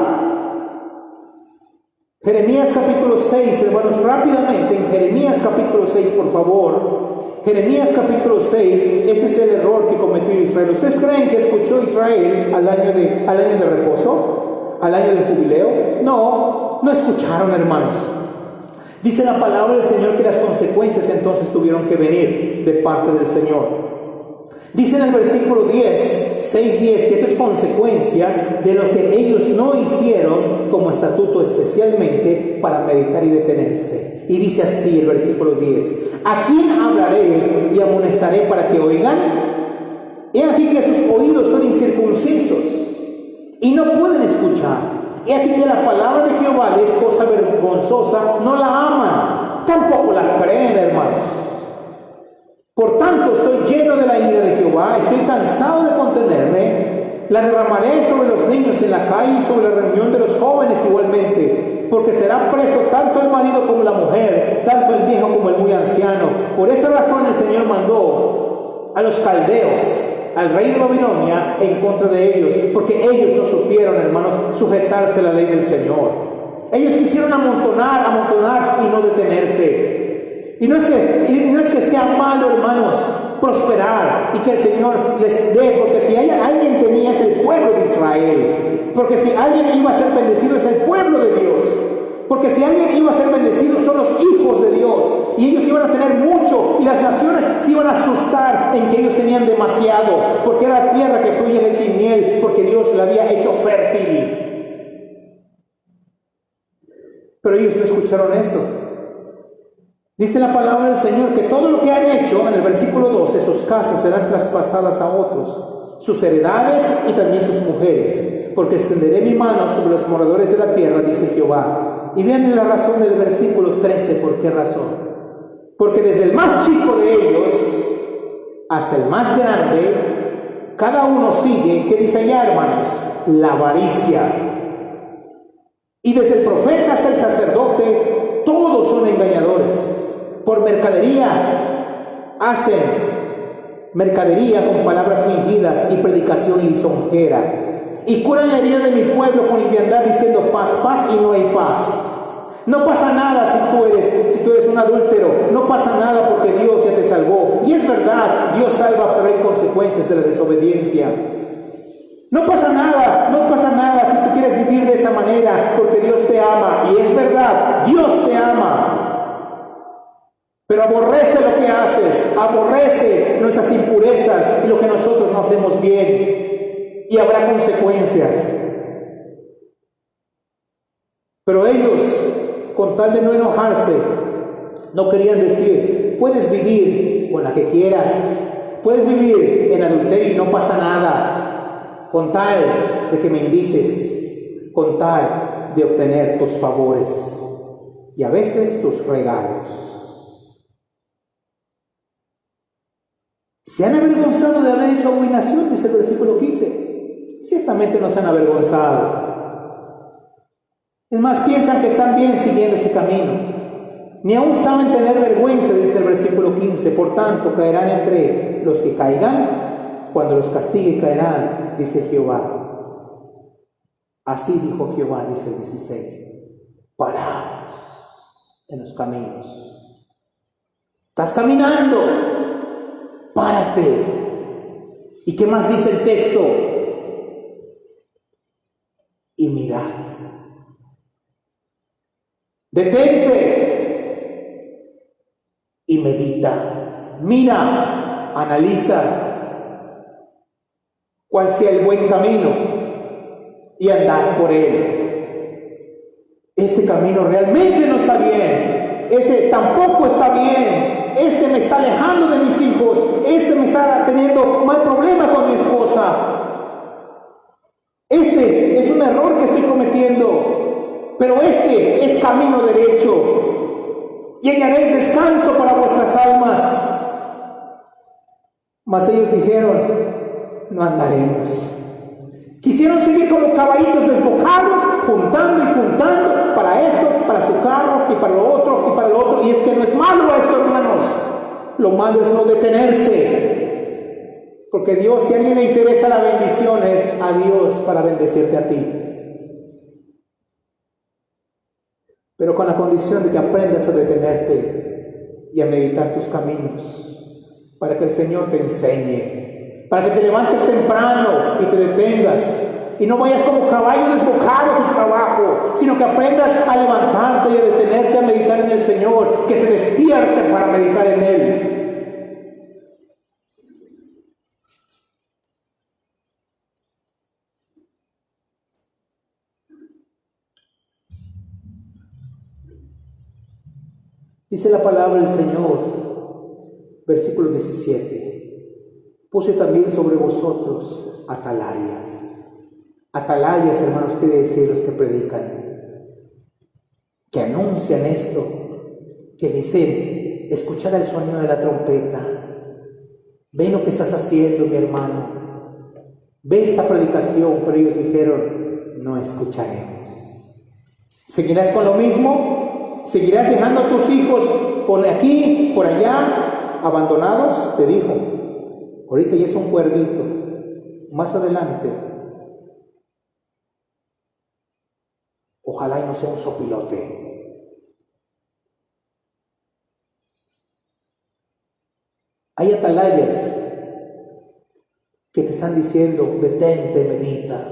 Jeremías capítulo 6, hermanos, rápidamente, en Jeremías capítulo 6, por favor. Jeremías capítulo 6, este es el error que cometió Israel. ¿Ustedes creen que escuchó Israel al año de reposo? ¿Al año del jubileo? No escucharon, hermanos. Dice la palabra del Señor que las consecuencias entonces tuvieron que venir de parte del Señor. Dice en el versículo 6:10, que esto es consecuencia de lo que ellos no hicieron como estatuto especialmente para meditar y detenerse. Y dice así el versículo 10, ¿a quién hablaré y amonestaré para que oigan? He aquí que sus oídos son incircuncisos y no pueden escuchar. He aquí que la palabra de Jehová les es cosa vergonzosa, no la aman, tampoco la creen, hermanos. Por tanto, estoy lleno de la ira de Jehová, estoy cansado de contenerme, la derramaré sobre los niños en la calle y sobre la reunión de los jóvenes igualmente, porque será preso tanto el marido como la mujer, tanto el viejo como el muy anciano. Por esa razón el Señor mandó a los caldeos al rey de Babilonia en contra de ellos, porque ellos no supieron, hermanos, sujetarse a la ley del Señor. Ellos quisieron amontonar y no detenerse. Y no es que sea malo, hermanos, prosperar y que el Señor les dé, porque si alguien tenía es el pueblo de Israel, porque si alguien iba a ser bendecido es el pueblo de Dios, porque si alguien iba a ser bendecido son los hijos de Dios, y ellos iban a tener mucho, y las naciones se iban a asustar en que ellos tenían demasiado, porque era la tierra que fluye leche y miel, porque Dios la había hecho fértil. Pero ellos no escucharon eso. Dice la palabra del Señor que todo lo que han hecho, en el versículo 12, sus casas serán traspasadas a otros, sus heredades y también sus mujeres, porque extenderé mi mano sobre los moradores de la tierra, dice Jehová. Y viene la razón del versículo 13, ¿por qué razón? Porque desde el más chico de ellos hasta el más grande, cada uno sigue, ¿qué dice allá, hermanos? La avaricia. Y desde el profeta hasta el sacerdote, todos son engañadores. Por mercadería hacen mercadería con palabras fingidas y predicación lisonjera. Y curan la herida de mi pueblo con liviandad, diciendo paz, paz, y no hay paz. No pasa nada si tú eres un adúltero. No pasa nada porque Dios ya te salvó. Y es verdad, Dios salva, pero hay consecuencias de la desobediencia. No pasa nada si tú quieres vivir de esa manera, porque Dios te ama. Y es verdad, Dios te ama. Pero aborrece lo que haces, aborrece nuestras impurezas y lo que nosotros no hacemos bien. Y habrá consecuencias. Pero ellos, con tal de no enojarse, no querían decir, puedes vivir con la que quieras, puedes vivir en adulterio y no pasa nada, con tal de que me invites, con tal de obtener tus favores y a veces tus regalos. Se han avergonzado de haber hecho abominación, dice el versículo 15. Ciertamente no se han avergonzado. Es más, piensan que están bien siguiendo ese camino. Ni aún saben tener vergüenza, dice el versículo 15. Por tanto, caerán entre los que caigan. Cuando los castigue caerán, dice Jehová. Así dijo Jehová, dice el 16. Paraos en los caminos. Estás caminando, párate. ¿Y qué más dice el texto? Y mirad. Detente y medita. Mira, analiza cuál sea el buen camino y andar por él. Este camino realmente no está bien. Ese tampoco está bien. Este me está alejando de mis hijos. Este me está teniendo mal problema con mi esposa. Este es un error que estoy cometiendo. Pero este es camino derecho. Y hallaréis descanso para vuestras almas. Mas ellos dijeron, no andaremos. Quisieron seguir como caballitos desbocados, juntando y juntando para esto, para su carro y para lo otro y para lo otro. Y es que no es malo esto, hermanos. Lo malo es no detenerse. Porque Dios, si a alguien le interesa la bendición, es a Dios para bendecirte a ti. Pero con la condición de que aprendas a detenerte y a meditar tus caminos, para que el Señor te enseñe. Para que te levantes temprano y te detengas. Y no vayas como caballo desbocado a tu trabajo, sino que aprendas a levantarte y a detenerte a meditar en el Señor. Que se despierte para meditar en Él. Dice la palabra del Señor, versículo 17. Puse también sobre vosotros atalayas. Atalayas, hermanos, quiere decir los que predican, que anuncian esto, que dicen, escuchad el sonido de la trompeta. Ve lo que estás haciendo, mi hermano. Ve esta predicación, pero ellos dijeron, no escucharemos. ¿Seguirás con lo mismo? ¿Seguirás dejando a tus hijos por aquí, por allá, abandonados? Te dijo. Ahorita ya es un cuervito. Más adelante, ojalá y no sea un sopilote. Hay atalayas que te están diciendo, detente, medita.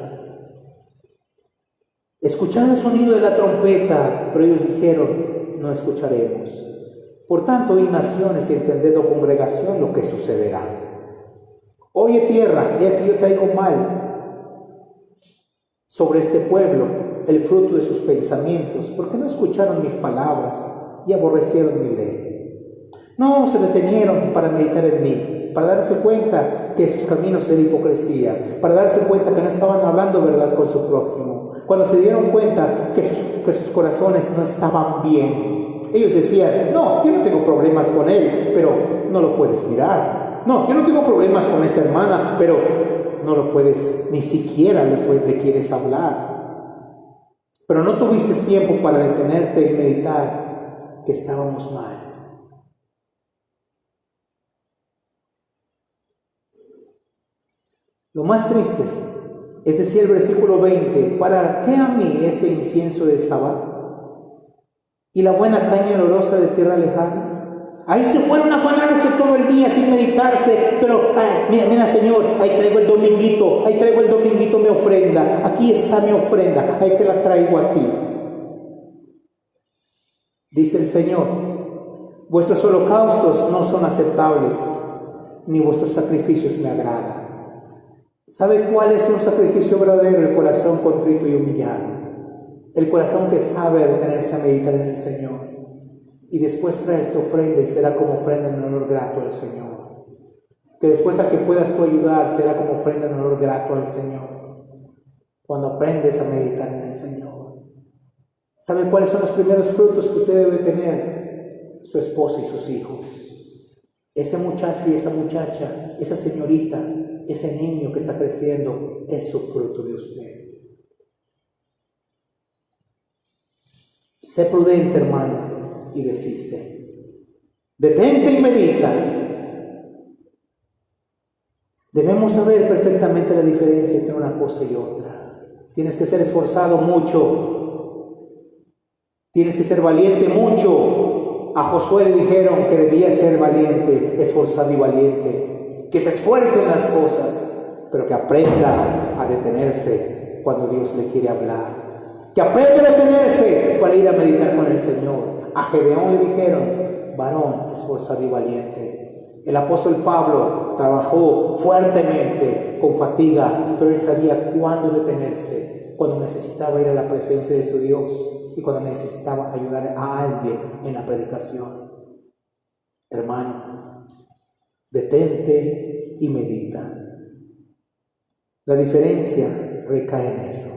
Escuchad el sonido de la trompeta, pero ellos dijeron, no escucharemos. Por tanto, oí naciones y entended, oh congregación, lo que sucederá. Oye tierra, he aquí yo traigo mal sobre este pueblo, el fruto de sus pensamientos, porque no escucharon mis palabras y aborrecieron mi ley. No se detenieron para meditar en mí, para darse cuenta que sus caminos eran hipocresía, para darse cuenta que no estaban hablando verdad con su prójimo. Cuando se dieron cuenta que sus corazones no estaban bien, ellos decían, no, yo no tengo problemas con él, pero no lo puedes mirar. No, yo no tengo problemas con esta hermana, pero no lo puedes, ni siquiera le quieres hablar. Pero no tuviste tiempo para detenerte y meditar que estábamos mal. Lo más triste es decir el versículo 20, ¿para qué a mí este incienso de Sabá y la buena caña olorosa de tierra lejana? Ahí se fueron a afanarse todo el día sin meditarse, pero mira Señor, ahí traigo el dominguito mi ofrenda, aquí está mi ofrenda, ahí te la traigo a ti. Dice el Señor, vuestros holocaustos no son aceptables, ni vuestros sacrificios me agradan. ¿Sabe cuál es un sacrificio verdadero? El corazón contrito y humillado. El corazón que sabe detenerse a meditar en el Señor. Y después trae esta ofrenda y será como ofrenda en honor grato al Señor. Que después a que puedas tú ayudar será como ofrenda en honor grato al Señor. Cuando aprendes a meditar en el Señor. ¿Sabe cuáles son los primeros frutos que usted debe tener? Su esposa y sus hijos. Ese muchacho y esa muchacha, esa señorita, ese niño que está creciendo, es su fruto de usted. Sé prudente, hermano, y desiste. Detente y medita. Debemos saber perfectamente la diferencia entre una cosa y otra. Tienes que ser esforzado mucho. Tienes que ser valiente mucho. A Josué le dijeron que debía ser valiente, esforzado y valiente. Que se esfuerce en las cosas, pero que aprenda a detenerse cuando Dios le quiere hablar. Que aprenda a detenerse para ir a meditar con el Señor. A Gedeón le dijeron, varón esforzado y valiente. El apóstol Pablo trabajó fuertemente, con fatiga, pero él sabía cuándo detenerse, cuando necesitaba ir a la presencia de su Dios y cuando necesitaba ayudar a alguien en la predicación. Hermano, detente y medita. La diferencia recae en eso.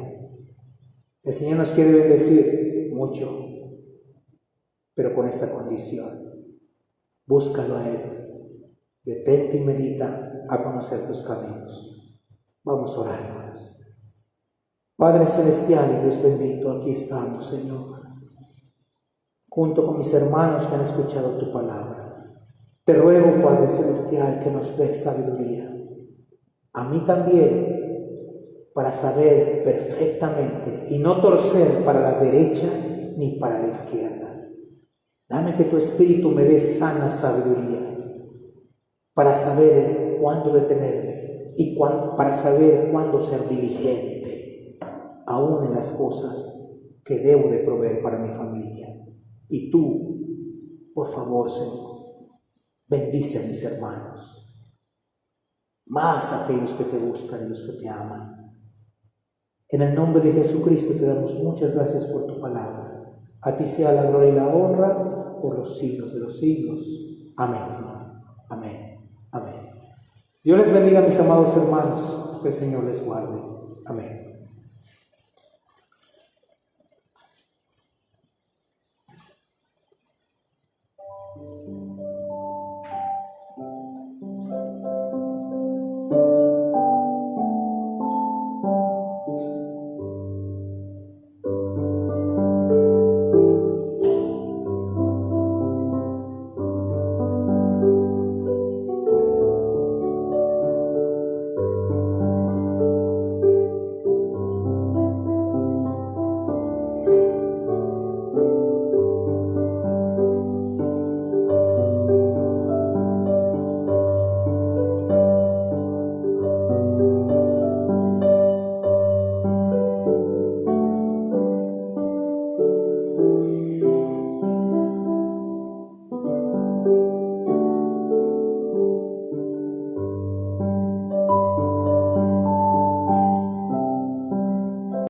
El Señor nos quiere bendecir mucho, pero con esta condición. Búscalo a Él. Detente y medita a conocer tus caminos. Vamos a orar, hermanos. Padre Celestial y Dios bendito, aquí estamos, Señor, junto con mis hermanos que han escuchado tu palabra. Te ruego, Padre Celestial, que nos des sabiduría. A mí también, para saber perfectamente y no torcer para la derecha ni para la izquierda. Dame que tu Espíritu me dé sana sabiduría para saber cuándo detenerme y para saber cuándo ser diligente, aún en las cosas que debo de proveer para mi familia. Y tú, por favor, Señor, bendice a mis hermanos, más a aquellos que te buscan y los que te aman. En el nombre de Jesucristo te damos muchas gracias por tu palabra. A ti sea la gloria y la honra por los siglos de los siglos. Amén, Señor. Amén. Amén. Dios les bendiga, mis amados hermanos. Que el Señor les guarde. Amén.